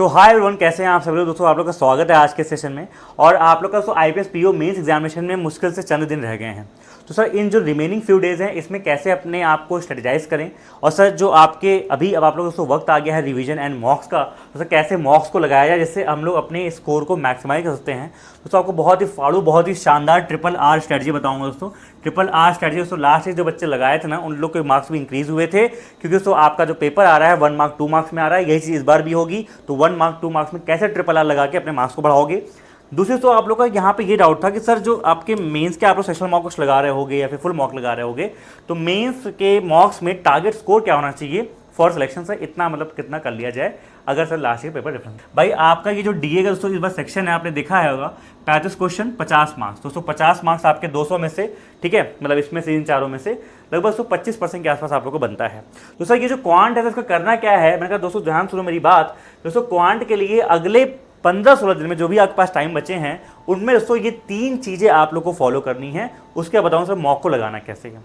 सो hi everyone, कैसे हैं आप सभी लोग। दोस्तों आप लोग का स्वागत है आज के सेशन में। और आप लोग का आईपीएस पीओ मेंस एग्जामिनेशन में मुश्किल से चंद दिन रह गए हैं। तो सर इन जो रिमेनिंग फ्यू डेज हैं इसमें कैसे अपने आप को स्ट्रेटेजाइज करें, और सर जो आपके अभी अब आप लोगों को वक्त आ गया है रिवीजन एंड मॉक्स का, तो सर कैसे मॉक्स को लगाया जाए जिससे हम लोग अपने स्कोर को मैक्सिमाइज कर सकते हैं। तो आपको बहुत ही शानदार ट्रिपल आर स्ट्रेटजी बताऊंगा दोस्तों। ट्रिपल आर स्ट्रेटजी दोस्तों लास्ट ईयर जो बच्चे लगाए थे ना उन लोग के मार्क्स भी इंक्रीज हुए थे, क्योंकि दोस्तों आपका जो पेपर आ रहा है 1 मार्क 2 मार्क्स में आ रहा है, यही चीज़ इस बार भी होगी। तो 1 मार्क 2 मार्क्स में कैसे ट्रिपल आर लगा के अपने मार्क्स को बढ़ाओगे। दूसरी तो आप लोग का यहाँ पे ये डाउट था कि सर जो आपके मेंस के आप लोग सेक्शनल मॉक लगा रहे होगे या फिर फुल मॉक लगा रहे होगे, तो मेंस के मॉक्स में टारगेट स्कोर क्या होना चाहिए फॉर सिलेक्शन। सर इतना मतलब कितना कर लिया जाए अगर sir last year paper difference. भाई आपका ये जो डीए का दोस्तों इस बार सेक्शन है आपने देखा है होगा 35 क्वेश्चन 50 मार्क्स। दोस्तों 50 मार्क्स आपके 200 में से, ठीक है, मतलब इसमें से इन चारों में से लगभग 25% के आसपास आप लोग को बनता है। तो सर ये जो क्वांट है इसका करना क्या है, मैंने कहा दोस्तों ध्यान सुनो मेरी बात। दोस्तों क्वांट के लिए अगले 15-16 दिन में जो भी आपके पास टाइम बचे हैं उनमें दोस्तों ये 3 चीज़ें आप लोग को फॉलो करनी है। उसके बताऊँ सर मॉक को लगाना कैसे है।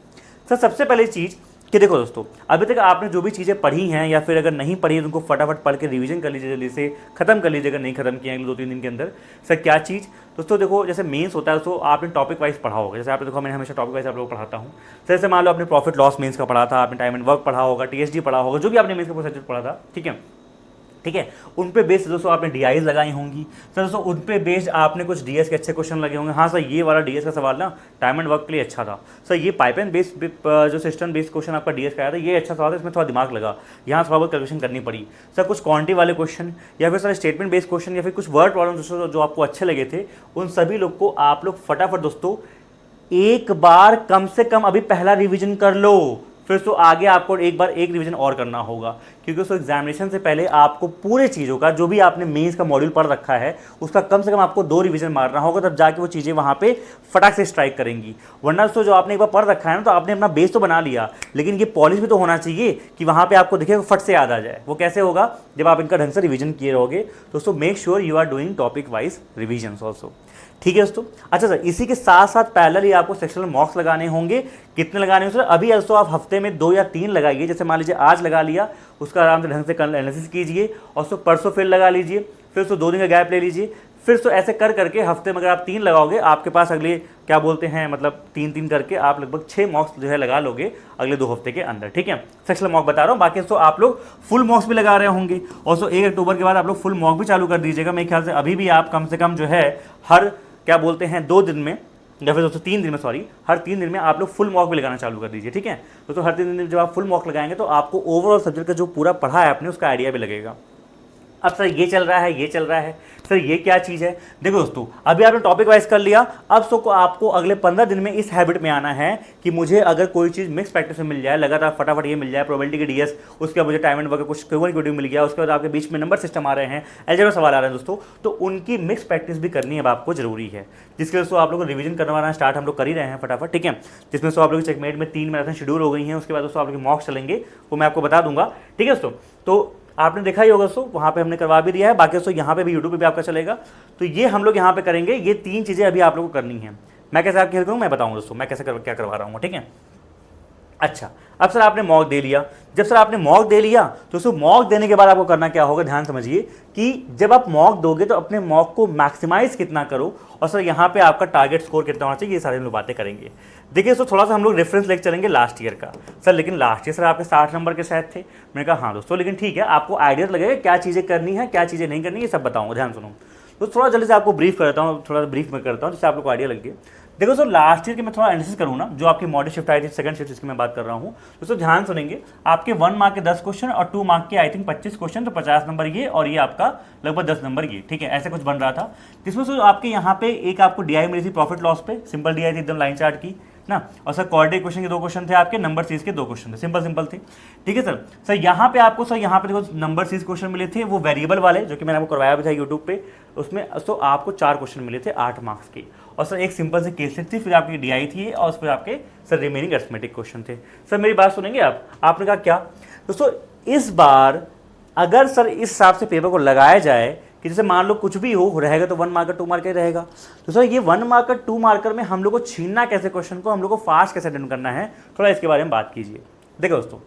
सर सबसे पहले चीज़ कि देखो दोस्तों अभी तक आपने जो भी चीज़ें पढ़ी हैं या फिर अगर नहीं पढ़ी है तो उनको फटाफट पढ़ के रिवीजन कर लीजिए, जल्दी से खत्म कर लीजिए अगर नहीं खत्म किया अगले 2-3 दिन के अंदर। सर क्या चीज़ दोस्तों, देखो जैसे मेंस होता है तो आपने टॉपिक वाइज पढ़ा होगा। जैसे आपने देखो मैंने हमेशा टॉपिक वाइज आप लोगों को पढ़ाता हूँ। जैसे मान लो आपने प्रॉफिट लॉस मेंस का पढ़ा था, आपने टाइम एंड वर्क पढ़ा होगा, टीएसडी पढ़ा होगा, जो भी आपने मेंस का सब्जेक्ट पढ़ा था, ठीक है, उन पे बेस्ड दोस्तों आपने डीआईज लगाई होंगी। सर दोस्तों उन पे बेस्ड आपने कुछ डीएस के अच्छे क्वेश्चन लगे होंगे। हाँ सर ये वाला डीएस का सवाल ना टाइम एंड वर्क के लिए अच्छा था। सर ये पाइपलाइन बेस्ड जो सिस्टम बेस्ड क्वेश्चन आपका डीएस का आया था ये अच्छा सवाल था, इसमें थोड़ा दिमाग लगा, यहाँ थोड़ा बहुत कैलकुलेशन करनी पड़ी। सर कुछ क्वांटिटी वाले क्वेश्चन या फिर सर स्टेटमेंट बेस्ड क्वेश्चन या फिर कुछ वर्ड प्रॉब्लम दोस्तों जो आपको अच्छे लगे थे, उन सभी लोग को आप लोग फटाफट दोस्तों एक बार कम से कम अभी पहला रिविजन कर लो। फिर तो आगे आपको एक बार एक रिवीजन और करना होगा, क्योंकि उसको एग्जामिनेशन से पहले आपको पूरे चीज़ों का जो भी आपने मेंस का मॉड्यूल पढ़ रखा है उसका कम से कम आपको 2 रिवीजन मारना होगा, तब जाके वो चीज़ें वहाँ पे फटाक से स्ट्राइक करेंगी। वरना तो जो आपने एक बार पढ़ रखा है ना तो आपने अपना बेस तो बना लिया, लेकिन ये पॉलिश भी तो होना चाहिए कि वहाँ पर आपको दिखे फट से याद आ जाए। वो कैसे होगा, जब आप इनका ढंग से रिविजन किए रहोगे। दोस्तों make sure you are doing topic wise revision also, ठीक है दोस्तों। अच्छा सर इसी के साथ साथ पैरेलल आपको सेक्शनल मॉक्स लगाने होंगे। कितने लगाने होंगे सर, अभी दोस्तों आप हफ्ते में 2 या 3 लगाइए। जैसे मान लीजिए आज लगा लिया, उसका आराम से ढंग से एनालिसिस कीजिए, और उसको परसों फिर लगा लीजिए, फिर उसको 2 दिन का गैप ले लीजिए, फिर तो ऐसे कर करके हफ्ते में अगर आप 3 लगाओगे आपके पास अगले क्या बोलते हैं मतलब 3-3 करके आप लगभग 6 मॉक्स जो है लगा लोगे अगले 2 हफ्ते के अंदर, ठीक है। सेक्शनल मॉक बता रहा हूँ, बाकी तो आप लोग फुल मॉक्स भी लगा रहे होंगे। और सो 1 अक्टूबर के बाद आप लोग फुल मॉक भी चालू कर दीजिएगा। मेरे ख्याल से अभी भी आप कम से कम जो है हर क्या बोलते हैं 2 दिन में या फिर दोस्तों 3 दिन में, सॉरी हर 3 दिन में आप लोग फुल मॉक भी लगाना चालू कर दीजिए, ठीक है। दोस्तों हर 3 दिन में जब आप फुल मॉक लगाएंगे तो आपको ओवरऑल सब्जेक्ट का जो पूरा पढ़ा है आपने उसका आइडिया भी लगेगा। अब सर ये चल रहा है, ये चल रहा है, सर ये क्या चीज़ है। देखो दोस्तों अभी आपने टॉपिक वाइज कर लिया, अब सो को आपको अगले 15 दिन में इस हैबिट में आना है कि मुझे अगर कोई चीज़ मिक्स प्रैक्टिस में मिल जाए, लगातार फटाफट ये मिल जाए, प्रोबेबिलिटी के डीएस, उसके बाद मुझे टाइम एंड वर्क कुछ क्वेश्चन मिल गया, उसके बाद आपके बीच में नंबर सिस्टम आ रहे हैं, अलजेब्रा सवाल आ रहे हैं दोस्तों, तो उनकी मिक्स प्रैक्टिस भी करनी अब आपको जरूरी है। जिसके दोस्तों आप लोग को रिवीजन करवाना स्टार्ट हम लोग कर ही रहे हैं फटाफट, ठीक है। जिसमें आप लोग चेकमेट में 3 मैराथन शेड्यूल हो गई हैं, उसके बाद दोस्तों आप लोग मॉक्स चलेंगे, वो मैं आपको बता दूंगा, ठीक है दोस्तों। तो आपने देखा ही होगा दोस्तों वहाँ पे हमने करवा भी दिया है, बाकी दोस्तों यहाँ पे भी यूट्यूब पे भी आपका चलेगा। तो ये हम लोग यहाँ पे करेंगे, ये 3 चीज़ें अभी आप लोगों को करनी है। मैं कैसे आपकी हेल्प करूँ मैं बताऊँ दोस्तों, मैं कैसे क्या करवा रहा हूँ, ठीक है। अच्छा अब सर आपने मॉक दे लिया, जब सर आपने मॉक दे लिया तो उसको मॉक देने के बाद आपको करना क्या होगा, ध्यान समझिए कि जब आप मॉक दोगे तो अपने मॉक को मैक्सिमाइज कितना करो, और सर यहाँ पे आपका टारगेट स्कोर कितना होना चाहिए, ये सारी हम लोग बातें करेंगे। देखिए दोस्तों थोड़ा सा हम लोग रेफरेंस लेके चलेंगे लास्ट ईयर का। सर लेकिन लास्ट ईयर सर आपके 60 नंबर के शायद थे। मैंने कहा हाँ दोस्तों लेकिन ठीक है, आपको आइडिया लगेगा क्या चीज़ें करनी है क्या चीज़ें नहीं करनी, ये सब बताऊँगा, ध्यान सुनो। तो थोड़ा जल्दी से आपको ब्रीफ करता हूँ, थोड़ा ब्रीफ में करता हूँ जिससे आप लोग को आइडिया लग गया। देखो सर लास्ट ईयर की मैं थोड़ा एनालिसिस करूँ ना, जो आपकी मॉडल शिफ्ट आई थी सेकंड शिफ्ट जिसकी मैं बात कर रहा हूँ, दोस्तों ध्यान सुनेंगे। आपके 1 मार्क के 10 क्वेश्चन और 2 मार्क के आई थिंक 25 क्वेश्चन, तो 50 नंबर ये और ये आपका लगभग 10 नंबर ये, ठीक है, ऐसे कुछ बन रहा था। जिसमें सर आपके यहाँ पे एक आपको डीआई मिली थी प्रॉफिट लॉस पे, सिंपल डीआई थी एकदम लाइन चार्ट की ना, और सर क्वाड्रेटिक क्वेश्चन के 2 क्वेश्चन थे आपके, नंबर सीरीज के 2 क्वेश्चन थे, सिंपल थे, ठीक है सर। सर यहाँ पे आपको सर यहाँ पे देखो नंबर सीरीज क्वेश्चन मिले थे वो वेरिएबल वाले, जो कि मैंने आपको करवाया भी था यूट्यूब पे, उसमें तो आपको 4 क्वेश्चन मिले थे 8 मार्क्स के, और सर एक सिंपल से केस थी, फिर आपकी डीआई थी और फिर आपके सर रिमेनिंग अरिथमेटिक क्वेश्चन थे। सर मेरी बात सुनेंगे आप, आपने कहा क्या दोस्तों, इस बार अगर सर इस हिसाब से पेपर को लगाया जाए कि जैसे मान लो कुछ भी हो रहेगा तो 1 मार्कर 2 मार्कर रहेगा, तो सर ये 1 मार्कर 2 मार्कर में हम लोग को छीनना कैसे क्वेश्चन को, हम लोग को फास्ट कैसे अटेंड करना है, थोड़ा इसके बारे में बात कीजिए। देखो दोस्तों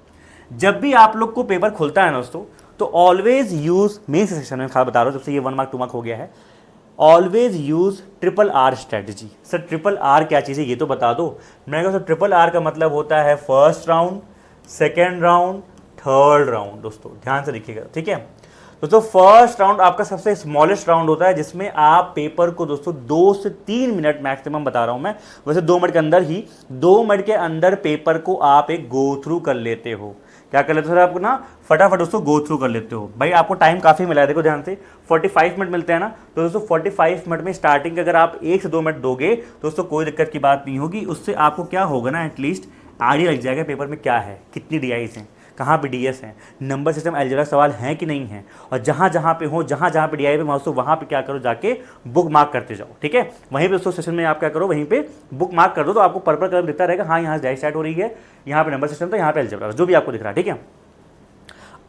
जब भी आप लोग को पेपर खुलता है ना दोस्तों, तो ऑलवेज यूज मेन सेक्शन में खास बता रहा हूँ, जब से ये 1 मार्क 2 मार्क हो गया है, always use triple R strategy. Sir triple R क्या चीज़ है ये तो बता दो। मैंने कहा सर ट्रिपल आर का मतलब होता है first round, second round, third round. दोस्तों ध्यान से देखिएगा, ठीक है। दोस्तों फर्स्ट राउंड आपका सबसे स्मॉलेस्ट राउंड होता है, जिसमें आप पेपर को दोस्तों 2 से 3 मिनट मैक्सिमम बता रहा हूं मैं, वैसे 2 मिनट के अंदर ही, 2 मिनट के अंदर पेपर को आप एक गो थ्रू कर लेते हो। क्या कर लेते हो सर? आपको ना फटाफट दोस्तों गो थ्रू कर लेते हो। भाई आपको टाइम काफ़ी मिला है, देखो ध्यान से, 45 मिनट मिलते हैं ना, तो दोस्तों 45 मिनट में स्टार्टिंग अगर आप 1 से 2 मिनट दोगे दोस्तों कोई दिक्कत की बात नहीं होगी। उससे आपको क्या होगा ना, एटलीस्ट आइडिया लग जाएगा पेपर में क्या है, कितनी डीआईज हैं, कहाँ पे डीएस हैं, नंबर सिस्टम अलजेब्रा सवाल हैं कि नहीं है, और जहाँ जहाँ पे हो, जहाँ जहाँ पे डीआई पे माउस हो, वहाँ पे क्या करो, जाके बुक मार्क करते जाओ, ठीक है। वहीं पे दोस्तों सेशन में आप क्या करो, वहीं पे बुक मार्क कर दो, तो आपको पर्पल कलर दिखता रहेगा, हाँ यहाँ स्टार्ट हो रही है, यहाँ पे नंबर सिस्टम था, यहाँ पे अलजेब्रा, जो भी आपको दिख रहा है, ठीक है।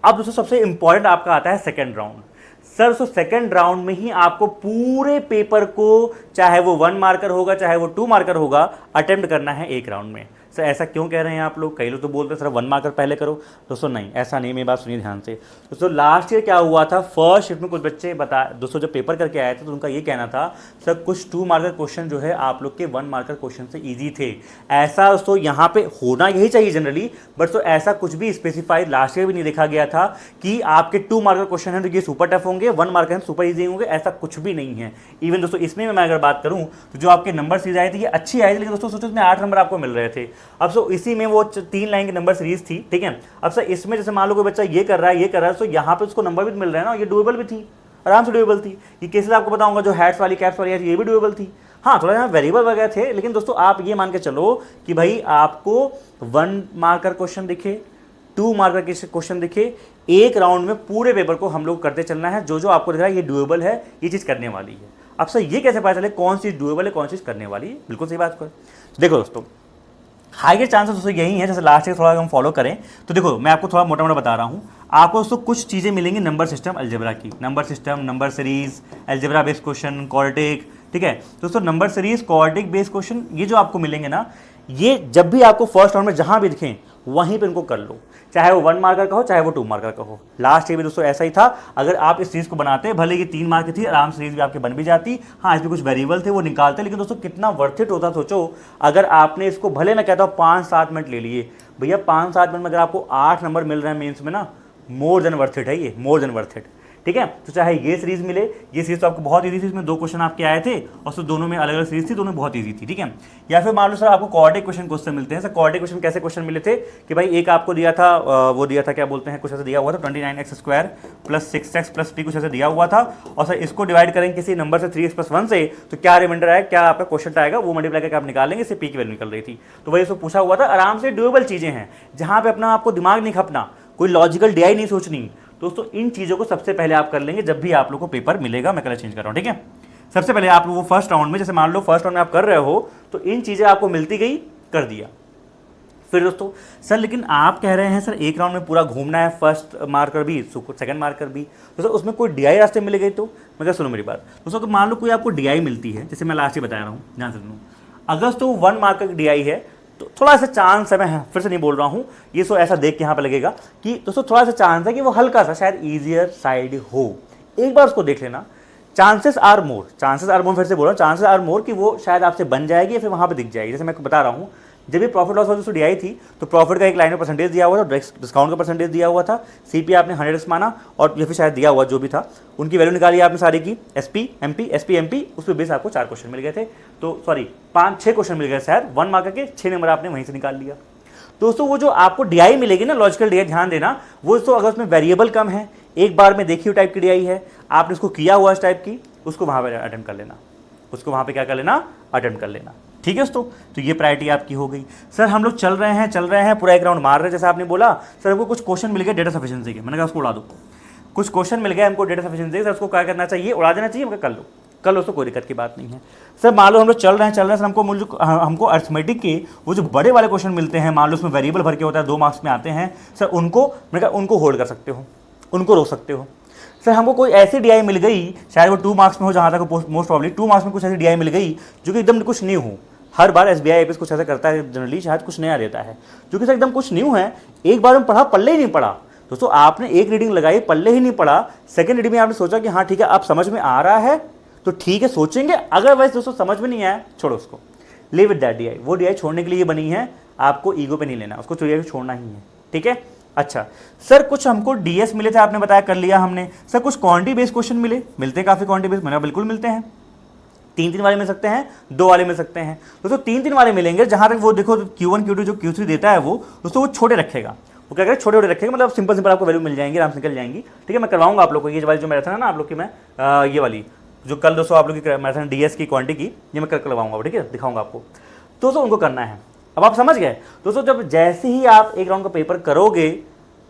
अब दोस्तों सबसे इंपॉर्टेंट आपका आता है सेकेंड राउंड। सर दोस्तों सेकेंड राउंड में ही आपको पूरे पेपर को, चाहे वो 1 मार्कर होगा चाहे वो 2 मार्कर होगा, अटेम्प्ट करना है एक राउंड में। सर ऐसा क्यों कह रहे हैं आप लोग? कई लोग तो बोलते हैं सर 1 मार्कर पहले करो। दोस्तों नहीं, ऐसा नहीं, मेरी बात सुनिए ध्यान से। दोस्तों लास्ट ईयर क्या हुआ था, फर्स्ट शिफ्ट में कुछ बच्चे दोस्तों जब पेपर करके आए थे तो उनका ये कहना था सर कुछ 2 मार्कर क्वेश्चन जो है आप लोग के 1 मार्कर क्वेश्चन से ईजी थे। ऐसा दोस्तों यहाँ पे होना यही चाहिए जनरली, बट तो ऐसा कुछ भी स्पेसिफाइड लास्ट ईयर भी नहीं देखा गया था कि आपके 2 मार्कर क्वेश्चन हैं तो ये सुपर टफ होंगे, 1 मार्कर हैं सुपर ईजी होंगे, ऐसा कुछ भी नहीं है। इवन दोस्तों इसमें मैं अगर बात करूँ तो जो आपके नंबर सीरीज आई थी ये अच्छी आई थी, लेकिन दोस्तों सोचो इसमें 8 नंबर आपको मिल रहे थे। अब सो इसी में वो 3 लाइन की नंबर सीरीज थी, ठीक है। अब सर इसमें जैसे मान लो कोई बच्चा ये कर रहा है, ये कर रहा है, तो यहाँ पे उसको नंबर भी मिल रहा है ना, ये डुएबल भी थी, आराम से डुएबल थी। ये केसेस आपको बताऊंगा जो हैट्स वाली कैप्स वाली ये भी डुएबल थी। हाँ थोड़ा यहाँ वेरिएबल वगैरह थे, लेकिन दोस्तों आप ये मान के चलो कि भाई आपको 1 मार्कर क्वेश्चन दिखे, 2 मार्कर के क्वेश्चन दिखे, एक राउंड में पूरे पेपर को हम लोग करते चलना है। जो जो आपको दिख रहा है ये डुएबल है, ये चीज़ करने वाली है। अब सर ये कैसे पता चले कौन सी डुएबल है, कौन सी चीज़ करने वाली है? बिल्कुल सही बात कर। देखो दोस्तों हाइयर चांसेस दोस्तों यही है, जैसे लास्ट ईयर थोड़ा हम फॉलो करें तो देखो मैं आपको थोड़ा मोटा मोटा बता रहा हूँ। आपको दोस्तों कुछ चीज़ें मिलेंगी नंबर सिस्टम अलजेब्रा की, number system, number series, algebra based question, quadratic, ठीक है दोस्तों। Number series, quadratic based question ये जो आपको मिलेंगे ना, ये जब भी आपको फर्स्ट राउंड में जहाँ भी दिखें वहीं पे इनको कर लो, चाहे वो 1 मार्कर का हो चाहे वो 2 मार्कर का हो। लास्ट ईयर भी दोस्तों ऐसा ही था, अगर आप इस सीरीज को बनाते भले ये 3 मार्क की थी, आराम सीरीज भी आपके बन भी जाती। हाँ इसमें कुछ वेरिएबल थे वो निकालते, लेकिन दोस्तों कितना वर्थ इट होता। सोचो अगर आपने इसको, भले मैं कहता हूँ 5-7 मिनट ले लिए, भैया 5-7 मिनट में अगर आपको 8 नंबर मिल रहे हैं मेंस में ना, मोर देन वर्थ इट है ये, मोर देन वर्थ इट, ठीक है। तो चाहे ये सीरीज मिले, ये सीरीज तो आपको बहुत ईजी थी, इसमें 2 क्वेश्चन आपके आए थे और तो दोनों में अलग अलग सीरीज थी, दोनों बहुत ईजी थी, ठीक है। या फिर मान लो सर आपको क्वाड्रेटिक क्वेश्चन मिलते हैं। सर क्वाड्रेटिक क्वेश्चन कैसे क्वेश्चन मिले थे कि भाई एक आपको दिया था, वो दिया था क्या बोलते हैं, कुछ ऐसा दिया हुआ था 29x² + 6x + 3 कुछ ऐसा दिया हुआ था, और सर इसको डिवाइड करेंगे किसी नंबर से 3x + 1 से, तो क्या रिमाइंडर आएगा, क्या आपका क्वेश्चन आएगा, वो मल्टीप्लाई करके आप निकालेंगे, इससे पी की वैल्यू निकल रही थी। तो वही इसको पूछा हुआ था। आराम से ड्यूएबल चीज़ें हैं जहाँ पे अपना आपको दिमाग नहीं खपना, कोई लॉजिकल डीआई नहीं सोचनी। दोस्तों इन चीज़ों को सबसे पहले आप कर लेंगे जब भी आप लोग को पेपर मिलेगा। मैं कलर चेंज कर रहा हूँ, ठीक है। सबसे पहले आप वो फर्स्ट राउंड में, जैसे मान लो फर्स्ट राउंड में आप कर रहे हो तो इन चीज़ें आपको मिलती गई, कर दिया। फिर दोस्तों सर लेकिन आप कह रहे हैं सर एक राउंड में पूरा घूमना है, फर्स्ट मार्कर भी सेकंड मार्कर भी, तो सर उसमें कोई डीआई रास्ते मिल गई तो? मैं क्या, सुनो मेरी बात दोस्तों, तो मान लो कोई आपको डीआई मिलती है, जैसे मैं लास्ट ही बता रहा हूँ, ध्यान से सुनो। अगर तो 1 मार्कर की डीआई है तो थोड़ा सा चांस है, मैं फिर से नहीं बोल रहा हूँ ये, सो ऐसा देख के यहाँ पे लगेगा कि दोस्तों थोड़ा सा चांस है कि वो हल्का सा शायद ईजियर साइड हो। एक बार उसको देख लेना, चांसेस आर मोर, फिर से बोल रहा हूँ, चांसेस आर मोर कि वो शायद आपसे बन जाएगी या फिर वहाँ पे दिख जाएगी। जैसे मैं बता रहा हूँ, जब भी प्रॉफिट लॉस वाली डी आई थी तो प्रॉफिट का एक लाइन में परसेंटेज दिया हुआ था, डिस्काउंट का परसेंटेज दिया हुआ था, सीपी आपने 100 माना और या फिर शायद दिया हुआ जो भी था, उनकी वैल्यू निकाली आपने सारी की, एसपी एमपी, उस पर बेस आपको 4 क्वेश्चन मिल गए थे, तो सॉरी 5-6 क्वेश्चन मिल गए शायद, 1 मार्कर के 6 नंबर आपने वहीं से निकाल लिया। दोस्तों वो जो आपको डीआई मिलेगी ना, लॉजिकल डीआई, ध्यान देना, वो तो अगर उसमें वेरिएबल कम है, एक बार में देखी हुई टाइप की डीआई है, आपने उसको किया हुआ इस टाइप की, उसको वहाँ पर अटेम्प्ट कर लेना, उसको वहाँ पे क्या कर लेना, अटेम्प्ट कर लेना, ठीक है दोस्तों। तो ये प्रायोरिटी आपकी हो गई। सर हम लोग चल रहे हैं पूरा एक राउंड मार रहे हैं, जैसे आपने बोला सर हमको कुछ क्वेश्चन मिल गए डेटा सफिशिएंसी के, मैंने कहा उसको उड़ा दो। कुछ क्वेश्चन मिल गए हमको डेटा सफिशिएंसी, सर उसको क्या करना चाहिए, उड़ा देना चाहिए, कर लो, कल उसको कोई दिक्कत की बात नहीं है। सर मान लो हम लोग चल रहे हैं सर, हमको अर्थमेटिक के वो जो बड़े वाले क्वेश्चन मिलते हैं, मान लो उसमें वेरिएबल भर के होता है, 2 मार्क्स में आते हैं सर, उनको होल्ड कर सकते हो, उनको रोक सकते हो। सर हमको कोई ऐसी डीआई मिल गई, शायद वो 2 मार्क्स में हो, जहाँ तक मोस्ट प्रॉब्ली 2 मार्क्स में कुछ ऐसी डीआई मिल गई जो कि एकदम कुछ न्यू हो। हर बार एसबीआई आईपीएस कुछ ऐसा करता है जनरली, शायद कुछ नया देता है जो कि सर एकदम कुछ न्यू है, एक बार में पढ़ा, पल्ले ही नहीं पड़ा, दोस्तों आपने एक रीडिंग लगाई, पल्ले ही नहीं पड़ा, सेकंड रीडिंग में आपने सोचा कि हाँ ठीक है अब समझ में आ रहा है तो ठीक है सोचेंगे, अगर वैसे दोस्तों समझ में नहीं आया छोड़ो उसको, लिव विद दैट DI। वो DI छोड़ने के लिए बनी है, आपको ईगो पे नहीं लेना, उसको DI को छोड़ना ही है, ठीक है। अच्छा सर कुछ हमको DS मिले थे, आपने बताया कर लिया हमने। सर कुछ क्वांटिटी बेस्ड क्वेश्चन मिलते हैं काफ़ी क्वांटिटी बेस्ड, मैंने बिल्कुल मिलते हैं, 3 वाले मिल सकते हैं, 2 वाले मिल सकते हैं। दोस्तों 3 वाले मिलेंगे, जहां तक वो देखो Q1 Q2 जो Q3 देता है वो दोस्तों वो छोटे रखेगा, वो क्या करेगा छोटे छोटे रखेगा, मतलब सिंपल आपको वैल्यू मिल जाएंगी, आराम से निकल जाएंगी, ठीक है। मैं करवाऊंगा आप लोग को ये वाली जो मैराथन है ना आप लोग की, मैं ये वाली जो कल दोस्तों आप लोग की मैराथन DS की क्वांटिटी की, ये मैं करवाऊंगा, ठीक है, दिखाऊंगा आपको। दोस्तों उनको करना है, अब आप समझ गए। दोस्तों जब जैसे ही आप एक राउंड का पेपर करोगे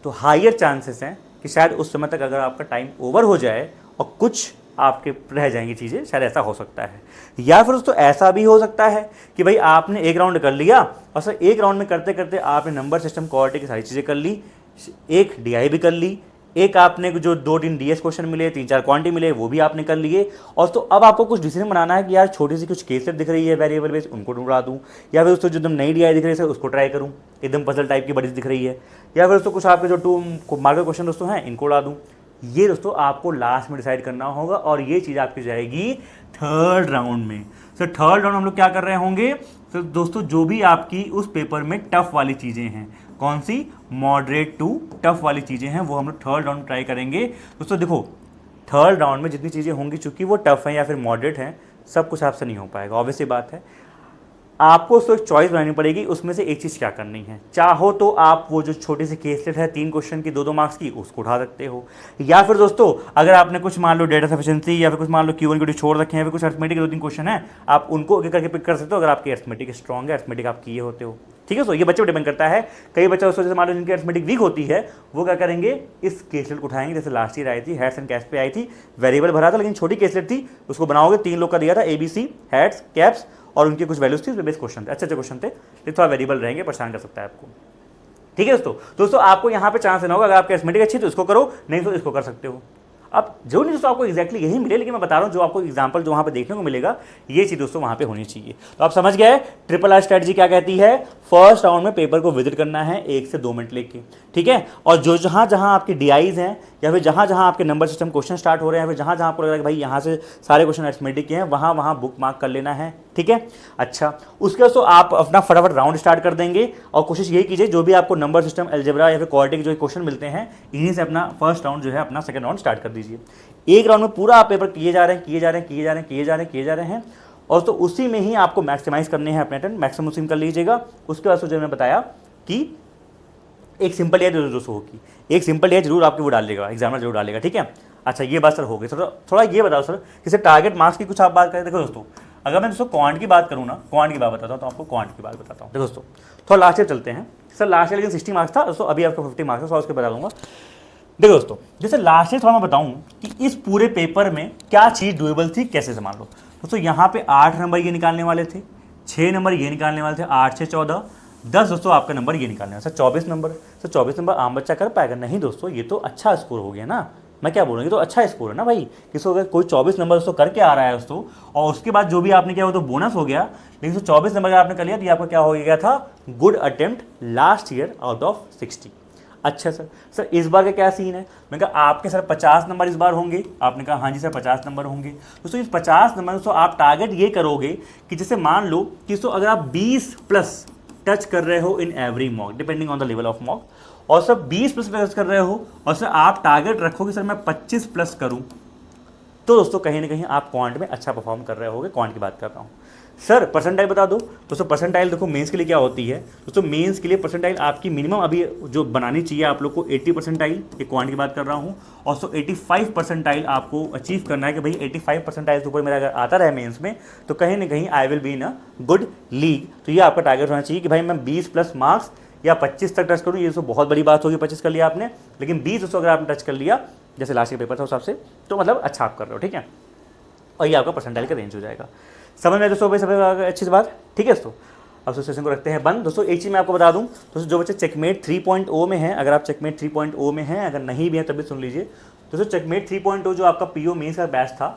तो हायर चांसेस हैं कि शायद उस समय तक अगर आपका टाइम ओवर हो जाए और कुछ आपके रह जाएंगी चीज़ें, शायद ऐसा हो सकता है। या फिर दोस्तों ऐसा भी हो सकता है कि भाई आपने एक राउंड कर लिया और सर एक राउंड में करते करते आपने नंबर सिस्टम क्वालिटी की सारी चीज़ें कर ली, एक DI भी कर ली, एक आपने जो 2-3 DS क्वेश्चन मिले, 3-4 क्वांटिटी मिले वो भी आपने कर लिए, और तो अब आपको कुछ डिसीजन बनाना है कि यार छोटी सी कुछ केसेट दिख रही है वेरिएबल बेस, उनको ढूंढा दूँ, या फिर दोस्तों जो एकदम नई DI दिख रही है उसको ट्राई करूँ, एकदम पजल टाइप की बड़ी दिख रही है, या फिर दोस्तों कुछ आपके जो 2 मार्क क्वेश्चन दोस्तों हैं इनको उड़ा दूँ। ये दोस्तों आपको लास्ट में डिसाइड करना होगा, और ये चीज़ आपकी जाएगी 3rd राउंड में। सर 3rd राउंड हम लोग क्या कर रहे होंगे, तो दोस्तों जो भी आपकी उस पेपर में टफ वाली चीज़ें हैं, कौन सी, मॉडरेट टू टफ वाली चीज़ें हैं, वो हम लोग 3rd राउंड ट्राई करेंगे। दोस्तों देखो 3rd राउंड में जितनी चीज़ें होंगी चूंकि वो टफ हैं या फिर मॉडरेट हैं, सब कुछ आपसे नहीं हो पाएगा, ऑब्वियस सी बात है। आपको उसको एक चॉइस बनानी पड़ेगी, उसमें से एक चीज़ क्या करनी है। चाहो तो आप वो जो छोटी सी केसलेट है 3 क्वेश्चन की 2-2 मार्क्स की, उसको उठा सकते हो, या फिर दोस्तों अगर आपने कुछ मान लो डेटा सफिशिएंसी या फिर कुछ मान लो Q1 Q2 छोड़ रखे हैं, फिर कुछ अर्थमेटिक 2-3 क्वेश्चन है, आप उनको एक करके पिक कर सकते हो अगर आपकी अर्थमेटिक स्ट्रॉन्ग है, अर्थमेटिक आप किए होते हो, ठीक है। सो ये बच्चे पर डिपेंड करता है। कई बच्चे दोस्तों जैसे मान लो जिनकी अर्थमेटिक वीक होती है वो क्या करेंगे, इस केसलेट को उठाएंगे, जैसे लास्ट ईयर आई थी हेड्स एंड कैप्स पे आई थी, वेरिएबल भरा था लेकिन छोटी केसलेट थी, उसको बनाओगे 3 लोग का दिया था ABC हेड्स कैप्स और उनकी कुछ वैल्यूज थी, बेस्ट क्वेश्चन थे, अच्छे क्वेश्चन थे, लेकिन थोड़ा वेरिएबल रहेंगे, परेशान कर सकता है आपको, ठीक है दोस्तों आपको यहाँ पे चांस देना होगा, अगर आपकी अर्थमेटिक अच्छी तो इसको करो, नहीं तो इसको कर सकते हो। अब जो नहीं दोस्तों आपको एक्जैक्टली यही मिले, लेकिन मैं बता रहा हूँ जो आपको एग्जांपल जो वहाँ पे देखने को मिलेगा ये चीज़ दोस्तों वहाँ पे होनी चाहिए। तो आप समझ गए RRR स्ट्रेटजी क्या कहती है, 1st राउंड में पेपर को विजिट करना है 1 से 2 मिनट लेके, ठीक है। और जो जहाँ जहाँ आपकी DIs हैं या फिर जहाँ जहाँ आपके नंबर सिस्टम क्वेश्चन स्टार्ट हो रहे हैं, फिर जहाँ जहाँ आपको लग रहा है कि भाई यहाँ से सारे क्वेश्चन अर्थमेटिक के हैं, वहाँ वहाँ बुक मार्क कर लेना है, ठीक है। अच्छा उसके बाद तो आप अपना फटाफट राउंड स्टार्ट कर देंगे, और कोशिश यही कीजिए जो भी आपको नंबर सिस्टम अलजेब्रा या फिर क्वाड्रेटिक के जो क्वेश्चन मिलते हैं इन्हीं से अपना 1st राउंड जो है अपना 2nd राउंड स्टार्ट कर दीजिए। एक राउंड में पूरा आप पेपर किए जा रहे हैं, और तो उसी में ही आपको मैक्सिमाइज करने हैं अपने अटेम्प्ट, मैक्सिमम उसी में कर लीजिएगा। उसके बाद जो मैंने बताया कि एक सिंपल या दोस्तों होगी, एक सिंपल या जरूर आपके वो डाल देगा, एग्जामिनर जरूर डालेगा, ठीक है। अच्छा ये बात सर हो गई। थोड़ा ये बताओ सर किसी टारगेट मार्क्स की कुछ आप बात करें। देखो दोस्तों अगर मैं दोस्तों क्वांट की बात करूँ ना, क्वांट की बात बताता हूँ तो आपको क्वांट की बात बताता हूँ। देखो दोस्तों थोड़ा लास्ट ईयर चलते हैं सर, लास्ट ईयर लेकिन 60 मार्क्स था दोस्तों, अभी आपको 50 मार्क्स है, उसके बता दूंगा। देखो दोस्तों जैसे लास्ट ईयर थोड़ा मैं बताऊं कि इस पूरे पेपर में क्या चीज़ डुएबल थी, कैसे संभाल लो। दोस्तों यहाँ पे 8 नंबर ये निकालने वाले थे, 6 नंबर ये निकालने वाले थे, 8 6 14 10 दोस्तों आपका नंबर ये निकालने वाला सर 24 नंबर। सर 24 नंबर आम बच्चा कर पाएगा? नहीं दोस्तों, ये तो अच्छा स्कोर हो गया ना, मैं क्या बोल रहा हूँ, ये तो अच्छा स्कोर है ना भाई। किसी अगर कोई 24 नंबर दोस्तों करके आ रहा है दोस्तों, और उसके बाद जो भी आपने किया वो तो बोनस हो गया, लेकिन 24 नंबर आपने कर लिया तो ये आपका क्या हो गया था, good attempt last year out of 60। अच्छा सर इस बार का क्या सीन है? मैं कहा आपके सर 50 नंबर इस बार होंगे। आपने कहा हाँ जी सर 50 नंबर होंगे। दोस्तों इस 50 नंबर दोस्तों आप टारगेट ये करोगे कि जैसे मान लो कि दोस्तों अगर आप 20 प्लस टच कर रहे हो in every mock depending on the level of mock, और सर 20 प्लस टच कर रहे हो और सर आप टारगेट रखो कि सर मैं 25 प्लस करूँ, तो दोस्तों कहीं ना कहीं आप क्वांट में अच्छा परफॉर्म कर रहे होगे। क्वांट की बात कर रहा हूँ। सर परसेंटाइल बता दो। दोस्तों परसेंटाइल देखो मेंस के लिए क्या होती है दोस्तों, मेंस के लिए परसेंटाइल आपकी मिनिमम अभी जो बनानी चाहिए आप लोग को 80 परसेंटाइल, ये क्वांट की बात कर रहा हूँ, और सो 85 परसेंटाइल आपको अचीव करना है कि भाई 85 परसेंटाइल से ऊपर मेरा अगर आता रहे मेंस में तो कहीं ना कहीं I will be in a good league. तो ये आपका टारगेट होना चाहिए कि भाई मैं 20 प्लस मार्क्स या 25 तक टच करूँ। ये तो बहुत बड़ी बात होगी, 25 कर लिया आपने, लेकिन 20 दोस्तों अगर आपने टच कर लिया जैसे लास्ट ईयर पेपर था उस हिसाब से, तो मतलब अच्छा आप कर रहे हो, ठीक है। और ये आपका परसेंटाइल का रेंज हो जाएगा। समझ में दोस्तों भाई, सबसे अच्छी बात, ठीक है दोस्तों। अब सेशन को रखते हैं बंद। दोस्तों एक चीज़ मैं आपको बता दूं दोस्तों, जो बच्चे चेकमेट 3.0 में हैं, अगर आप चेकमेट 3.0 में हैं, अगर नहीं भी हैं तभी सुन लीजिए दोस्तों। चेकमेट 3.0 जो आपका PO मेंस का बैच था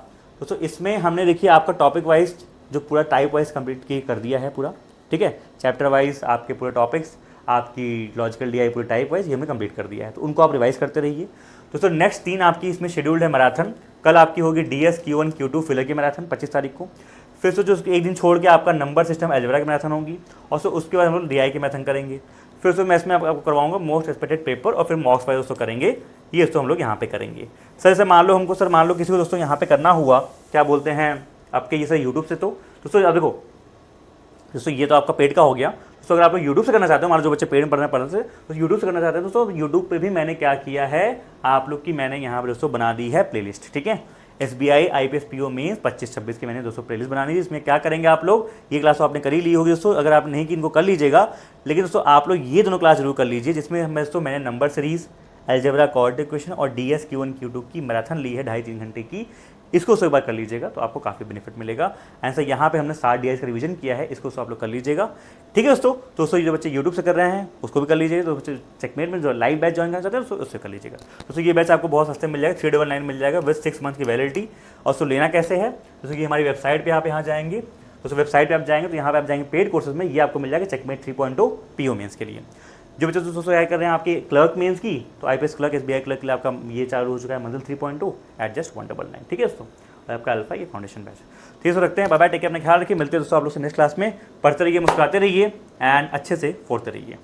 दोस्तों, इसमें हमने देखिए आपका टॉपिक वाइज जो पूरा टाइप वाइज कंप्लीट कर दिया है पूरा, ठीक है। चैप्टर वाइज आपके पूरे टॉपिक्स आपकी लॉजिकल DI पूरी टाइप वाइज ये हमने कंप्लीट कर दिया है, तो उनको आप रिवाइज करते रहिए। दोस्तों नेक्स्ट 3 आपकी इसमें शेड्यूल्ड है मैराथन। कल आपकी होगी DS Q1 Q2 फिलर की मैराथन 25 तारीख को। फिर से जो एक दिन छोड़ के आपका नंबर सिस्टम अलजेब्रा की मैराथन होगी, और सो उसके बाद हम लोग DI की मैराथन करेंगे। फिर से मैं इसमें आपको करवाऊंगा मोस्ट एक्सपेक्टेड पेपर, और फिर मॉक्स वाइज दोस्तों करेंगे, ये दोस्तों हम लोग यहाँ पे करेंगे। सर मान लो हमको, सर मान लो किसी को दोस्तों यहाँ पे करना हुआ, क्या बोलते हैं आपके ये सर यूट्यूब से, तो दोस्तों अब देखो दोस्तों ये तो आपका पेड का हो गया। दोस्तों अगर आप लोग यूट्यूब से करना चाहते हो, हमारे जो बच्चे पेड में पढ़ना पढ़ने से तो यूट्यूब से करना चाहते हैं दोस्तों, यूट्यूब पे भी मैंने क्या किया है आप लोग की, मैंने यहाँ पर दोस्तों बना दी है प्लेलिस्ट, ठीक है। SBI IPS PO मेंस 25-26 की मैंने दोस्तों प्लेलिस्ट बनानी है। इसमें क्या करेंगे आप लोग, ये क्लास तो आपने कर ही ली होगी दोस्तों, अगर आप नहीं की इनको कर लीजिएगा, लेकिन दोस्तों आप लोग ये दोनों क्लास जरूर कर लीजिए, जिसमें दोस्तों मैंने number series, algebra, coordinate equation और DS Q1 Q2 की मैराथन ली है 2.5-3 घंटे की। इसको एक बार कर लीजिएगा तो आपको काफ़ी बेनिफिट मिलेगा। एंड सर यहाँ पे हमने 60 DI का रिवीजन किया है, इसको आप लोग कर लीजिएगा, ठीक है दोस्तों ये जो बच्चे यूट्यूब से कर रहे हैं उसको भी कर लीजिएगा, तो बच्चे चेकमेट में जो लाइव बैच ज्वाइन करना चाहते हैं उससे कर लीजिएगा। दोस्तों ये बैच आपको बहुत सस्ते मिल जाएगा, 399 मिल जाएगा विद 6 मंथ की वैलिडिटी। और उसको लेना कैसे है, दोस्तों कि हमारी वेबसाइट पर आप यहाँ जाएंगे, दोस्तों वेबसाइट पर आप जाएंगे तो यहाँ पर आप जाएंगे पेड कोर्सेज में, ये आपको मिल जाएगा चेकमेट 3.0 PO मेंस के लिए। जो बच्चे दोस्तों तैयारी कर रहे हैं आपके क्लर्क मेंस की, तो IPS क्लर्क SBI क्लर्क के लिए आपका ये चालू हो चुका है मंजिल 3.0 एट जस्ट 199, ठीक है दोस्तों। और आपका अल्फा ये फाउंडेशन बैच, ठीक है। रखते हैं, बाय बाय, टेक केयर, अपना ख्याल रखिए, मिलते हैं दोस्तों आप लोग से नेक्स्ट क्लास में। पढ़ते रहिए, मुस्कुराते रहिए एंड अच्छे से फोड़ते रहिए।